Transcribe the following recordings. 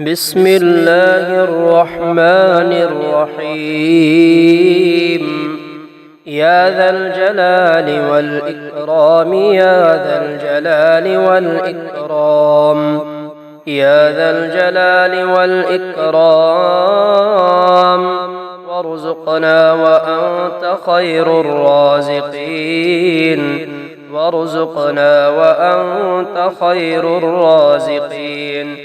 بسم الله الرحمن الرحيم. يا ذا الجلال والإكرام، يا ذا الجلال والإكرام، يا ذا الجلال والإكرام، وارزقنا وأنت خير الرازقين، وارزقنا وأنت خير الرازقين،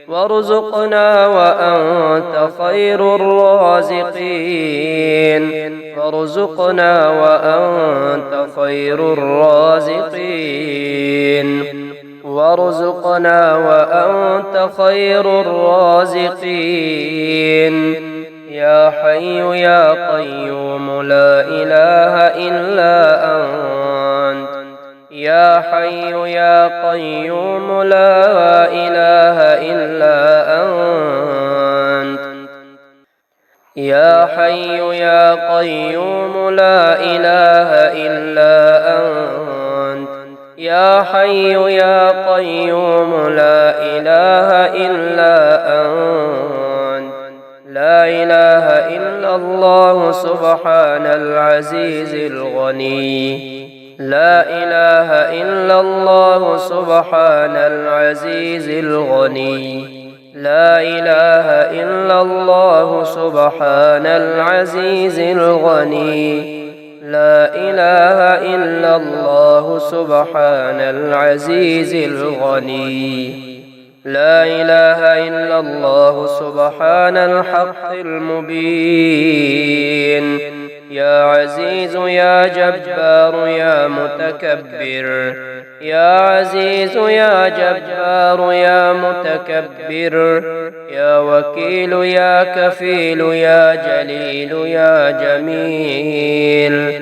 وارزقنا وأنت خير الرازقين، وارزقنا وأنت خير الرازقين، وارزقنا وأنت خير الرازقين. يا حي يا قيوم لا إله إلا أنت، يا حي يا قيوم لا إله إلا أنت، يا حي يا قيوم لا إله إلا أنت، يا حي يا قيوم لا إله إلا أنت. لا إله إلا الله سبحان العزيز الغني، لا إله إلا الله سبحان العزيز الغني، لا إله إلا الله سبحان العزيز الغني، لا إله إلا الله سبحان العزيز الغني، لا إله إلا الله سبحان الحق المبين. يا عزيز يا جبار يا متكبر، يا عزيز يا جبار يا متكبر، يا وكيل يا كفيل يا جليل يا جميل،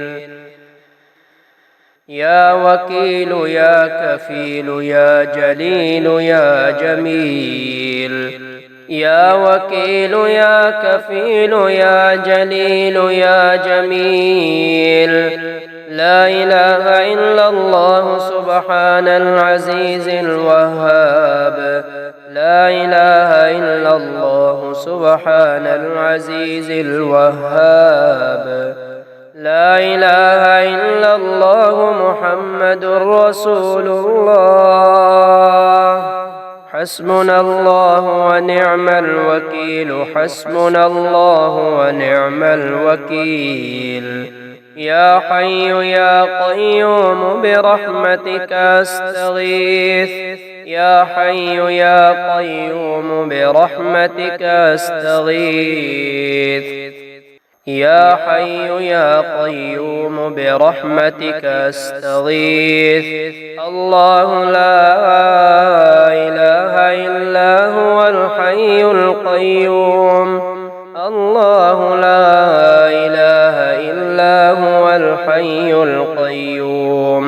يا وكيل يا كفيل يا جليل يا جميل، يا وكيل يا كفيل يا جليل يا جميل. لا إله إلا الله سبحان العزيز الوهاب، لا إله إلا الله سبحان العزيز الوهاب، لا إله إلا الله محمد رسول الله. حسبنا الله ونعم الوكيل، حسبنا الله ونعم الوكيل. يا حي يا قيوم برحمتك أستغيث، يا حي يا قيوم برحمتك أستغيث، يا حي يا قيوم برحمتك أستغيث. الله لا إله إلا هو الحي القيوم، الله لا إله إلا هو الحي القيوم،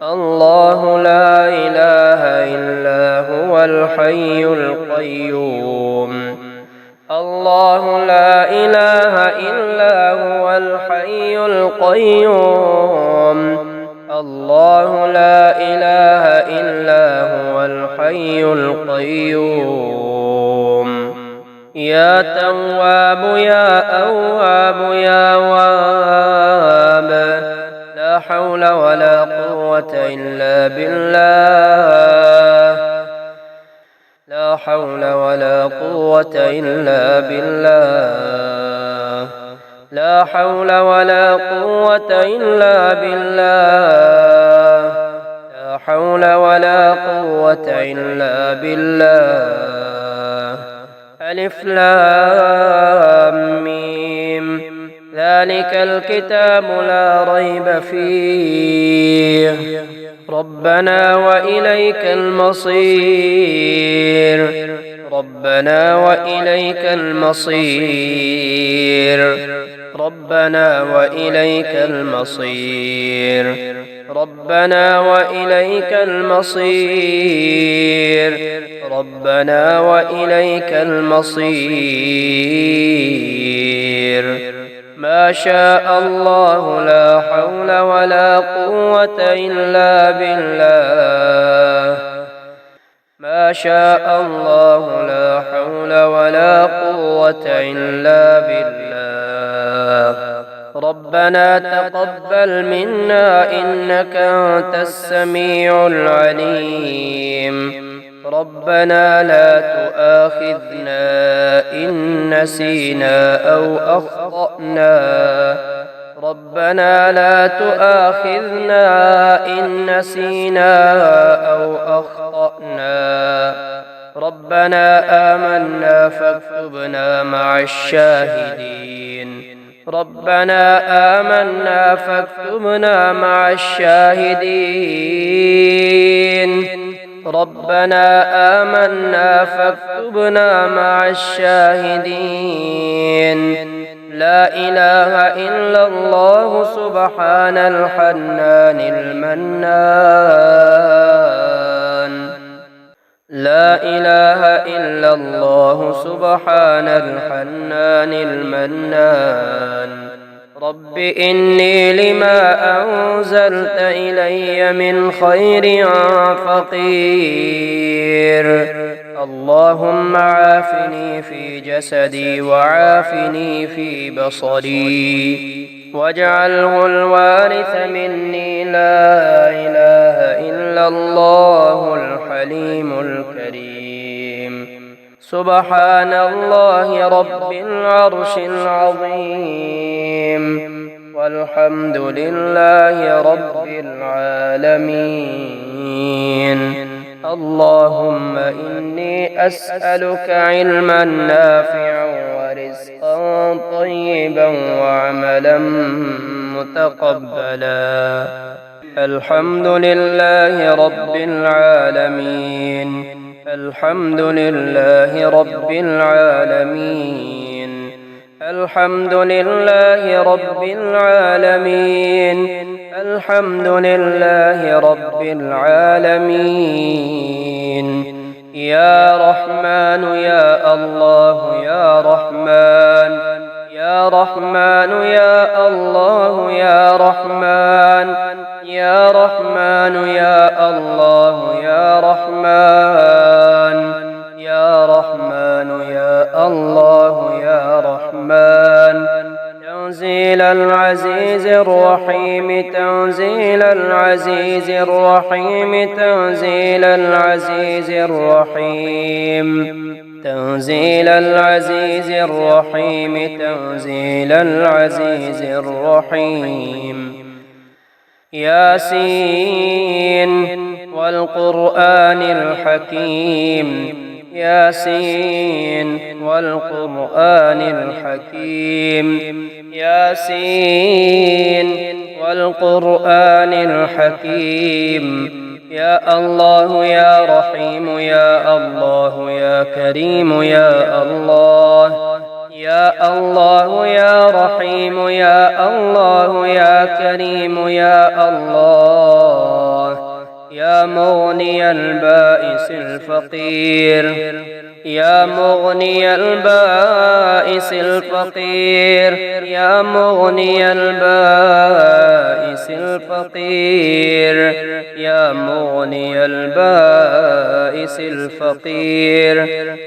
الله لا إله إلا هو الحي القيوم، الله لا إله إلا هو الحي القيوم، الله لا إله إلا هو الحي القيوم. يا تواب يا أواب يا واب، لا حول ولا قوة إلا بالله، لا حول ولا قوة إلا بالله، لا حول ولا قوة إلا بالله، لا حول ولا قوة إلا بالله. ألف لام ميم، ذلك الكتاب لا ريب فيه، ربنا وإليك المصير، ربنا وإليك المصير، ربنا وإليك المصير، ربنا وإليك المصير، ربنا وإليك المصير. ما شاء الله لا حول ولا قوة إلا بالله، ما شاء الله لا حول ولا قوة إلا بالله. ربنا تقبل منا إنك أنت السميع العليم. ربنا لا تؤاخذنا إن نسينا أو أخطأنا. ربنا لا تؤاخذنا إن نسينا أو أخطأنا. ربنا آمنا فاكتبنا مع الشاهدين. ربنا آمنا فاكتبنا مع الشاهدين. ربنا آمنا فاكتبنا مع الشاهدين. لا إله إلا الله سبحان الحنان المنان. لا إله إلا الله سبحان الحنان المنان. رب إني لما أنزلت إلي من خير فقير. اللهم عافني في جسدي وعافني في بصري واجعله الوارث مني. لا إله إلا الله الحليم الكريم. سبحان الله رب العرش العظيم. والحمد لله رب العالمين. اللهم إني أسألك علما نافعا ورزقا طيبا وعملا متقبلا. الحمد لله رب العالمين. الحمد لله رب العالمين. الحمد لله رب العالمين. الحمد لله رب العالمين. يا رحمن يا الله يا رحمن. يا رحمن يا الله يا رحمن. يا رحمن يا الله يا رحمن. يا رحمن يا الله يا رحمن. تنزيل العزيز الرحيم. تنزيل العزيز الرحيم. تنزيل العزيز الرحيم. تنزيل العزيز الرحيم. تنزيل العزيز الرحيم. ياسين والقرآن الحكيم. ياسين والقرآن الحكيم. ياسين والقرآن الحكيم. يا الله يا رحيم يا الله يا كريم يا الله. يا الله يا رحيم يا الله يا كريم يا الله. يا مغني البائس الفقير. يا مغني البائس الفقير. يا مغني البائس الفقير. يا مغني البائس الفقير.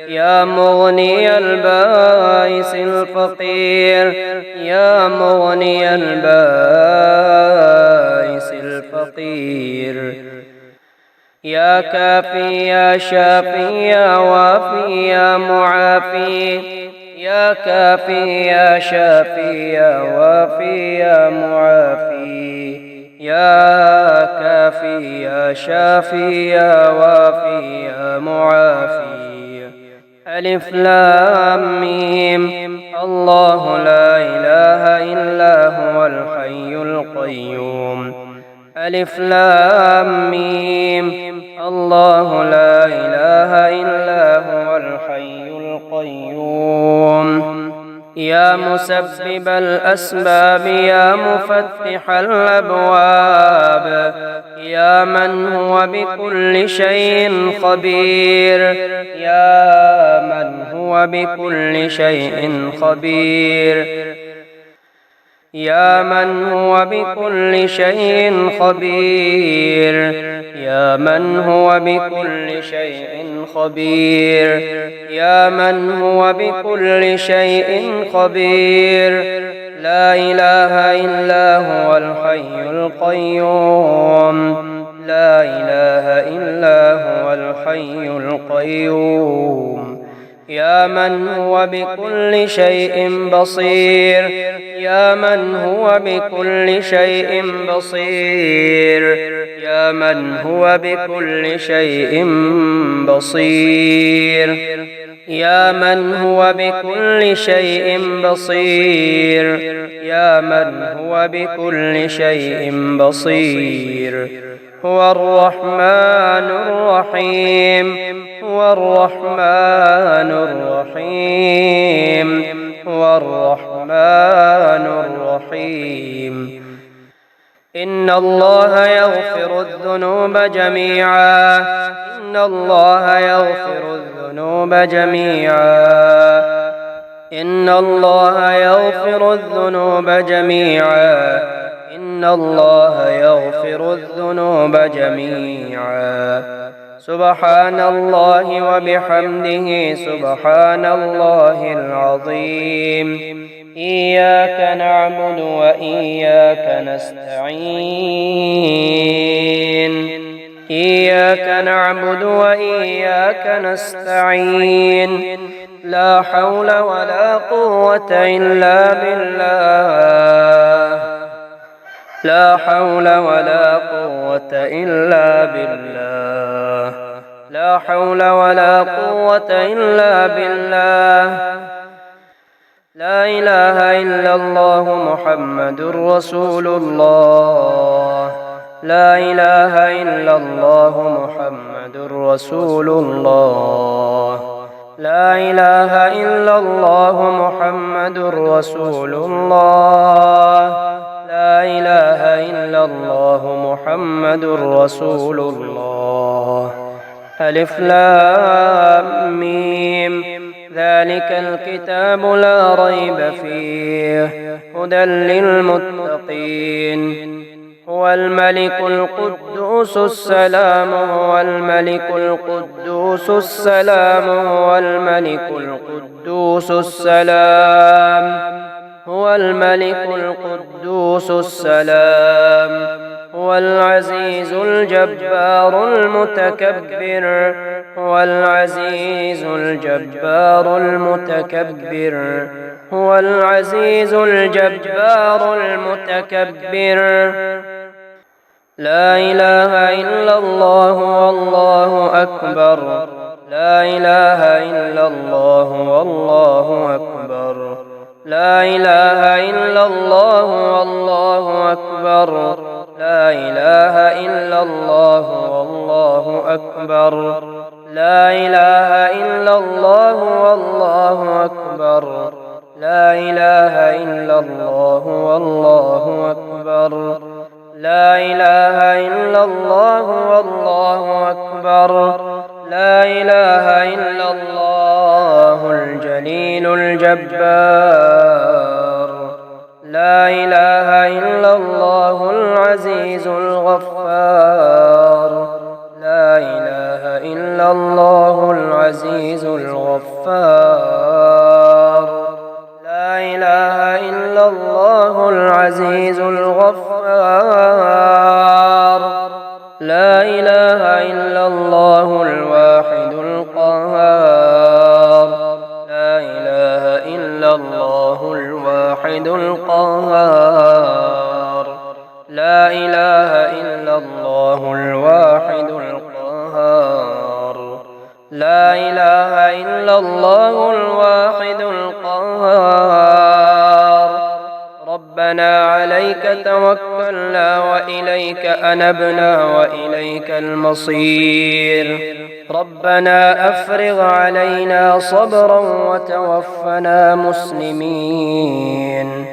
يا مغني البائس الفقير. يا مغني البائس الفقير. يا كافي يا شافي يا وافي يا معافي. يا كافي يا شافي يا وافي يا معافي. يا كافي يا شافي يا وافي يا معافي. ألف لام ميم. الله لا إله إلا هو الحي القيوم. ألف لام ميم. الله لا إله إلا هو الحي القيوم. يا مسبب الأسباب يا مفتح الأبواب. يا من هو بكل شيء خبير. يا من هو بكل شيء خبير. يا من هو بكل شيء خبير يا من هو بكل شيء خبير يا من هو بكل شيء خبير لا إله إلا هو الحي القيوم لا إله إلا هو الحي القيوم يا من هو بكل شيء بصير يا من هو بكل شيء بصير يا من هو بكل شيء بصير يا من هو بكل شيء بصير يا من هو بكل شيء بصير هو الرحمن الرحيم هو الرحمن الرحيم هو الرحمن الرحيم إن الله يغفر الذنوب جميعا إن الله يغفر الذنوب جميعا إن الله يغفر الذنوب جميعا إن الله يغفر الذنوب جميعا سبحان الله وبحمده سبحان الله العظيم إياك نعبد وإياك نستعين إياك نعبد وإياك نستعين لا حول ولا قوة إلا بالله لا حول ولا قوة إلا بالله لا حول ولا قوة إلا بالله لا إله إلا الله محمد رسول الله لا إله إلا الله محمد رسول الله لا إله إلا الله محمد رسول الله لا إله إلا الله محمد رسول الله ألف لام ميم ذلك الكتاب لا ريب فيه هدى للمتقين هو الملك القدوس السلام هو الملك القدوس السلام هو الملك القدوس السلام هو الملك القدوس السلام هو العزيز الجبار المتكبر هو العزيز الجبار المتكبر هو العزيز الجبار المتكبر لا إله إلا الله والله أكبر لا إله إلا الله والله أكبر لا إله إلا الله والله أكبر لا إله إلا الله والله أكبر لا إله إلا الله والله أكبر لا إله إلا الله والله أكبر لا إله إلا الله والله أكبر لا إله إلا الله الجليل الجبار لا إله إلا الله العزيز الغفار لا إله إلا الله العزيز الغفار لا إله إلا الله العزيز الغفار لا إله إلا الله الواحد القهار لا إله إلا الله الواحد القهار لا إله إلا الله الواحد القهار لا إله إلا الله الواحد القهار ربنا عليك توكلنا وإليك أنبنا وإليك المصير ربنا أفرغ علينا صبرا وتوفنا مسلمين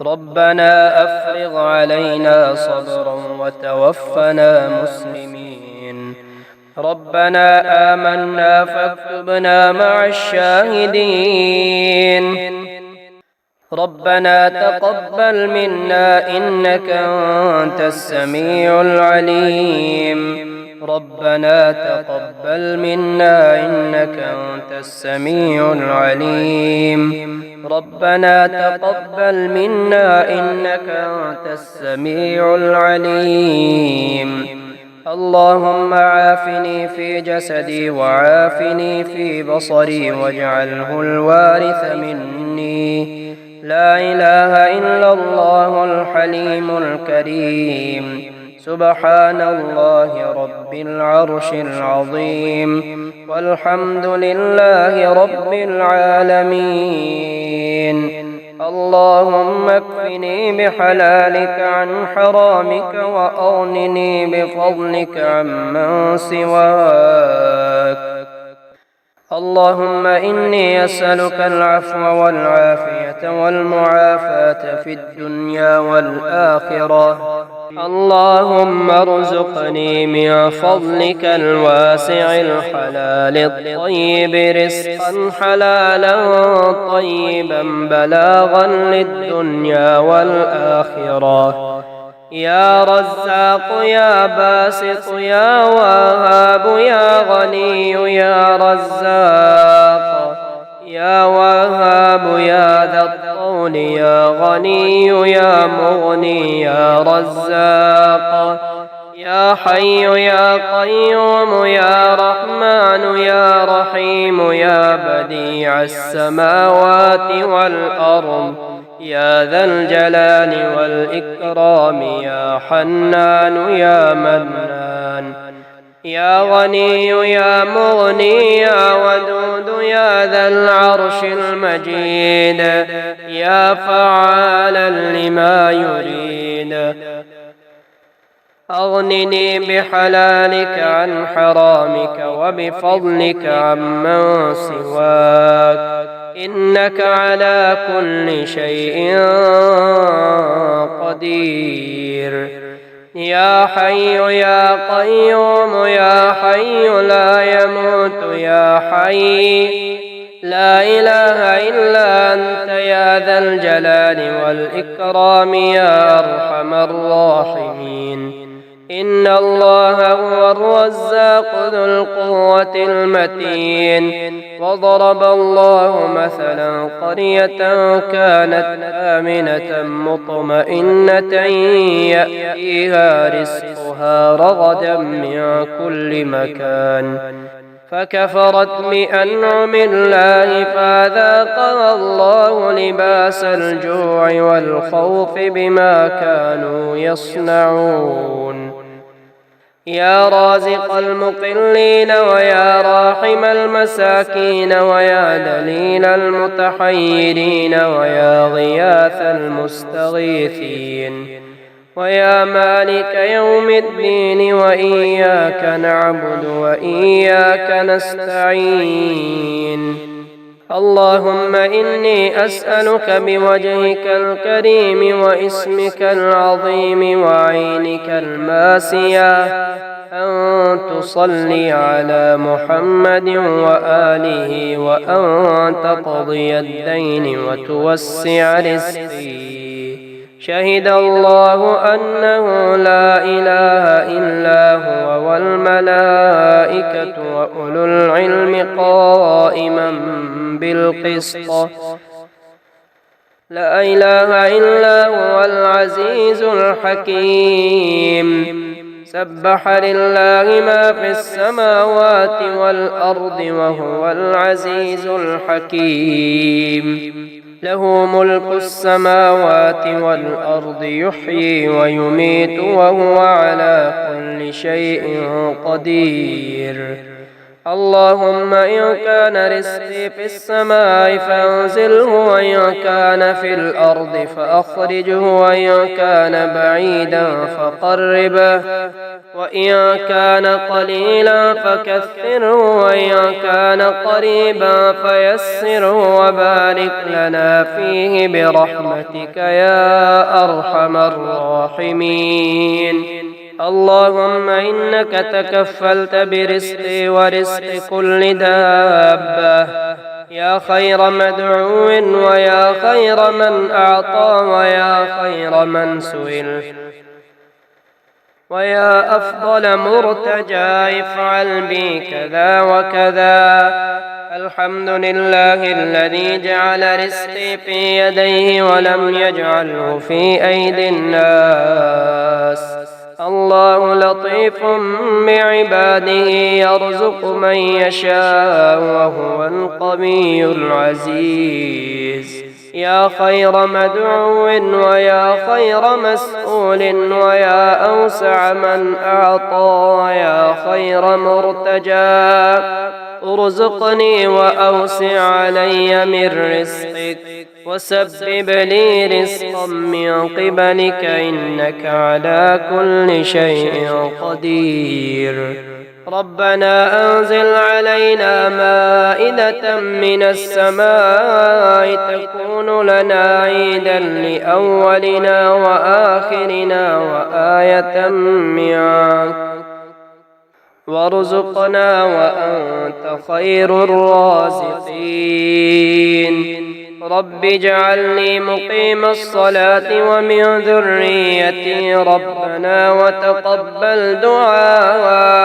ربنا أفرغ علينا صبرا وتوفنا مسلمين ربنا آمنا فاكتبنا مع الشاهدين ربنا تقبل منا إنك أنت السميع العليم ربنا تقبل منا إنك أنت السميع العليم ربنا تقبل منا إنك أنت السميع العليم اللهم عافني في جسدي وعافني في بصري واجعله الوارث مني لا إله إلا الله الحليم الكريم سبحان الله رب العرش العظيم والحمد لله رب العالمين اللهم اكفني بحلالك عن حرامك وأغنني بفضلك عمن سواك اللهم إني أسألك العفو والعافية والمعافاة في الدنيا والآخرة اللهم ارزقني من فضلك الواسع الحلال الطيب رزقا حلالا طيبا بلاغا للدنيا والآخرة يا رزاق يا باسط يا وهاب يا غني يا رزاق يا وهاب يا ذا الطول يا غني يا مغني يا رزاق يا حي يا قيوم يا رحمن يا رحيم يا بديع السماوات والأرض يا ذا الجلال والإكرام يا حنان يا منان يا غني يا مغني يا ودود يا ذا العرش المجيد يا فعالا لما يريد أغنني بحلالك عن حرامك وبفضلك عمن سواك إنك على كل شيء قدير يا حي يا قيوم يا حي لا يموت يا حي لا إله إلا أنت يا ذا الجلال والإكرام يا أرحم الراحمين إن الله هو الرزاق ذو القوة المتين وضرب الله مثلا قرية كانت آمنة مطمئنة يأتيها رزقها رغدا من كل مكان فكفرت بأنعم الله فأذاقها الله لباس الجوع والخوف بما كانوا يصنعون يا رازق المقلين ويا راحم المساكين ويا دليل المتحيرين ويا غياث المستغيثين ويا مالك يوم الدين وإياك نعبد وإياك نستعين اللهم إني أسألك بوجهك الكريم واسمك العظيم وعينك الماسية أن تصلي على محمد وآله وأن تقضي الدين وتوسع رزقي شهد الله أنه لا إله إلا هو والملائكة وأولو العلم قائما بالقسط لا إله إلا هو العزيز الحكيم سبح لله ما في السماوات والأرض وهو العزيز الحكيم له ملك السماوات والأرض يحيي ويميت وهو على كل شيء قدير اللهم إن كان رزقي في السماء فأنزله وإن كان في الأرض فأخرجه وإن كان بعيدا فقربه وإن كان قليلا فكثره وإن كان قريبا فيسره وبارك لنا فيه برحمتك يا أرحم الراحمين اللهم إنك تكفلت برزقي ورزق كل دابة يا خير مدعو ويا خير من أعطى ويا خير من سئل ويا أفضل مرتجى افعل بي كذا وكذا. الحمد لله الذي جعل رزقي في يديه ولم يجعله في أيدي الناس. الله لطيف بعباده يرزق من يشاء وهو القوي العزيز. يا خير مدعو ويا خير مسؤول ويا أوسع من أعطى ويا خير مرتجى ارزقني وأوسع علي من رزقك وسبب لي رزقا من قبلك إنك على كل شيء قدير. ربنا أنزل علينا مائدة من السماء تكون لنا عيدا لأولنا وآخرنا وآية منك وارزقنا وأنت خير الرازقين. رب اجعلني مقيم الصلاة ومن ذريتي ربنا وتقبل دعاء.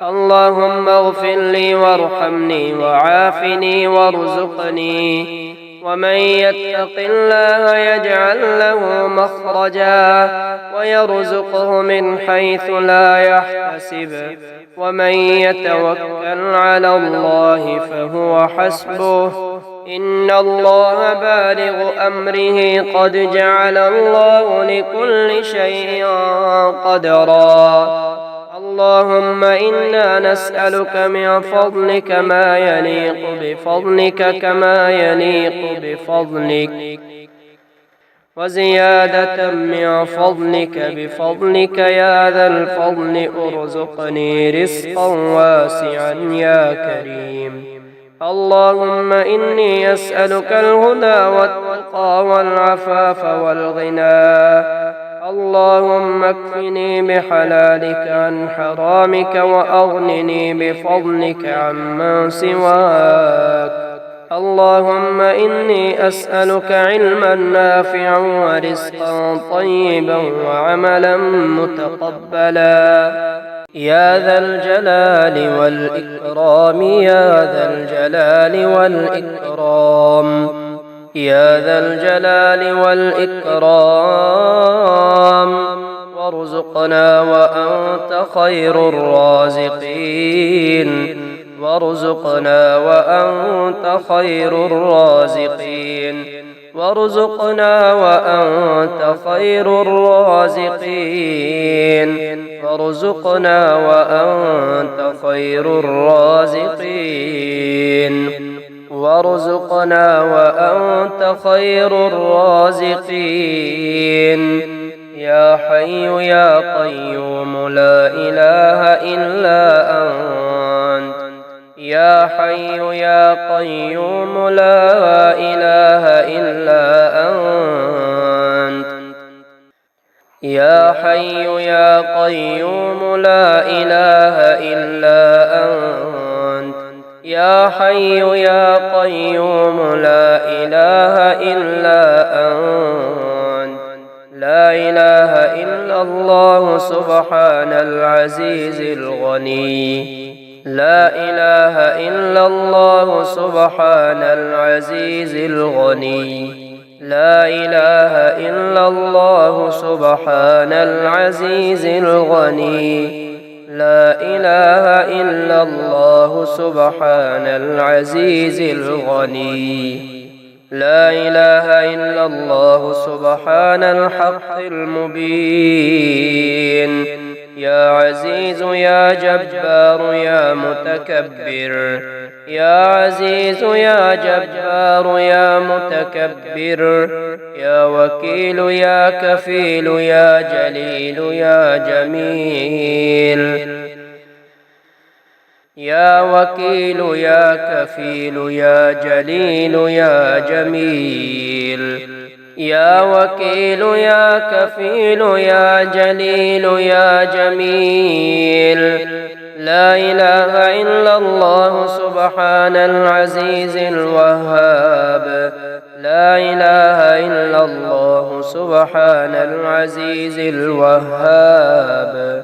اللهم اغفر لي وارحمني وعافني وارزقني. ومن يتق الله يجعل له مخرجا ويرزقه من حيث لا يحتسب. ومن يتوكل على الله فهو حسبه إن الله بالغ أمره قد جعل الله لكل شيء قدرا. اللهم إنا نسألك من فضلك ما يليق بفضلك كما يليق بفضلك وزيادة من فضلك بفضلك يا ذا الفضل ارزقني رزقا واسعا يا كريم. اللهم إني أسألك الهدى والتقى والعفاف والغنى. اللهم اكفني بحلالك عن حرامك وأغنني بفضلك عمن سواك. اللهم إني أسألك علما نافعا ورزقا طيبا وعملا متقبلا يا ذا الجلال والإكرام يا ذا الجلال والإكرام يا ذا الجلال والإكرام. وارزقنا وأنت خير الرازقين وارزقنا وأنت خير الرازقين وارزقنا وأنت خير الرازقين وارزقنا وأنت خير الرازقين وارزقنا وأنت خير الرازقين. يا حي يا قيوم لا إله إلا أنت يا حي يا قيوم لا إله إلا أنت يا حي يا قيوم لا إله إلا أنت يا حي يا قيوم لا إله إلا أنت. لا إله إلا الله سبحان العزيز الغني. لا إله إلا الله سبحان العزيز الغني. لا إله إلا الله سبحان العزيز الغني. لا إله إلا الله سبحان العزيز الغني. لا إله إلا الله سبحان الحق المبين. يا عزيز يا جبار يا متكبر يا عزيز يا جبار يا متكبر يا وكيل يا كفيل يا جليل يا جميل يا وكيل يا كفيل يا جليل يا جميل يا وكيل يا كفيل يا جليل يا جميل. لا إله إلا الله سبحان العزيز الوهاب. لا إله إلا الله سبحان العزيز الوهاب.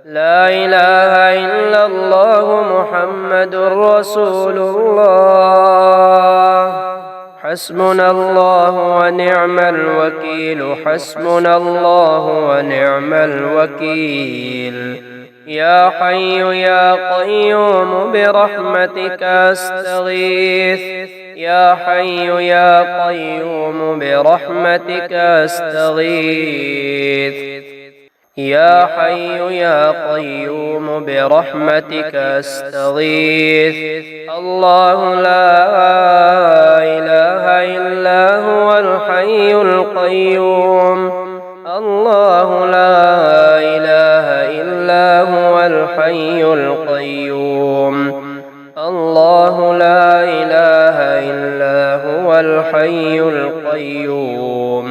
لا إله إلا الله محمد رسول الله. حسبنا الله ونعم الوكيل. حسبنا الله ونعم الوكيل. يا حي يا قيوم برحمتك أستغيث. يا حي يا قيوم برحمتك أستغيث. يا حي يا قيوم برحمتك أستغيث. الله لا إله إلا هو الحي القيوم. الله لا إله إلا هو الحي القيوم. الله لا إله إلا هو الحي القيوم.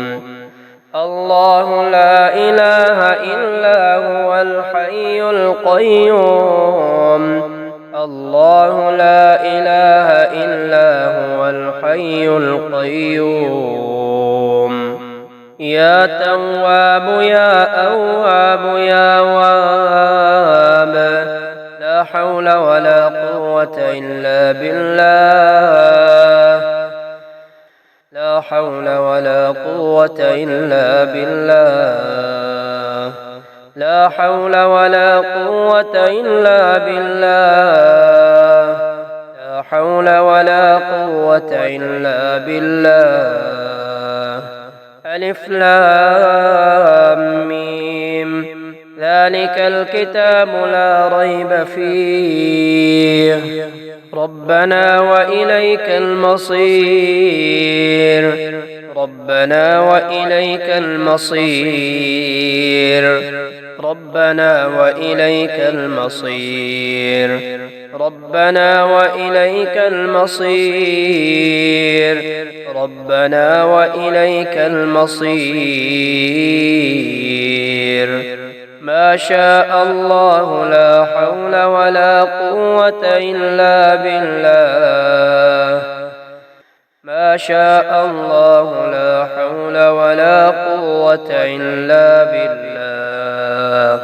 الله لا إله إلا هو الحي القيوم. الله لا إله إلا هو الحي القيوم. يا تواب يا أواب يا واب. لا حول ولا قوة إلا بالله. لا حول ولا قوة إلا بالله. لا حول ولا قوة إلا بالله. لا حول ولا قوة إلا بالله. ألف لام ميم. ذلك الكتاب لا ريب فيه. ربنا وإليك المصير. ربنا وإليك المصير. ربنا وإليك المصير. ربنا وإليك المصير. ربنا وإليك المصير. ما شاء الله لا حول ولا قوة إلا بالله. ما شاء الله لا حول ولا قوة إلا بالله.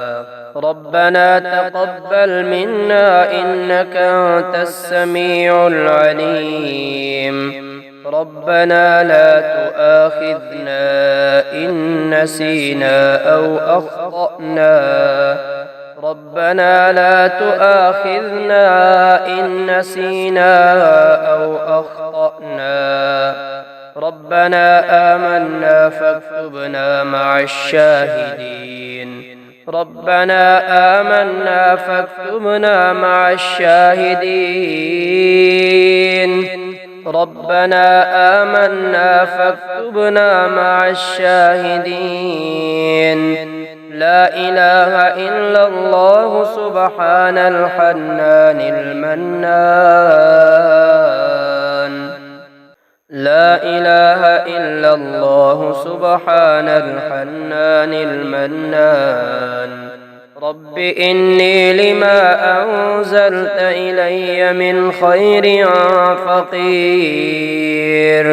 ربنا تقبل منا إنك أنت السميع العليم. ربنا لا تؤاخذنا إن نسينا أو أخطأنا. ربنا لا تؤاخذنا إن نسينا أو أخطأنا. ربنا آمنا فاكتبنا مع الشاهدين. ربنا آمنا فاكتبنا مع الشاهدين. ربنا آمنا فاكتبنا مع الشاهدين. لا إله إلا الله سبحان الحنان المنان. لا إله إلا الله سبحان الحنان المنان. رب إني لما أنزلت إلي من خير فقير.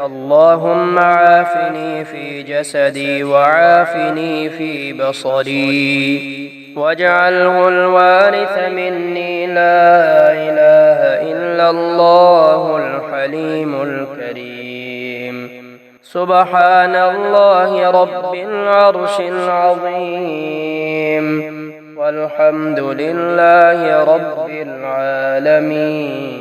اللهم عافني في جسدي وعافني في بصري واجعله الوارث مني. لا إله إلا الله الحليم الكريم. سبحان الله رب العرش العظيم. والحمد لله رب العالمين.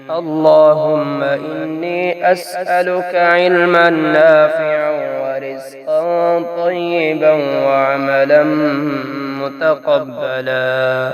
اللهم إني أسألك علما نافعا ورزقا طيبا وعملا متقبلا.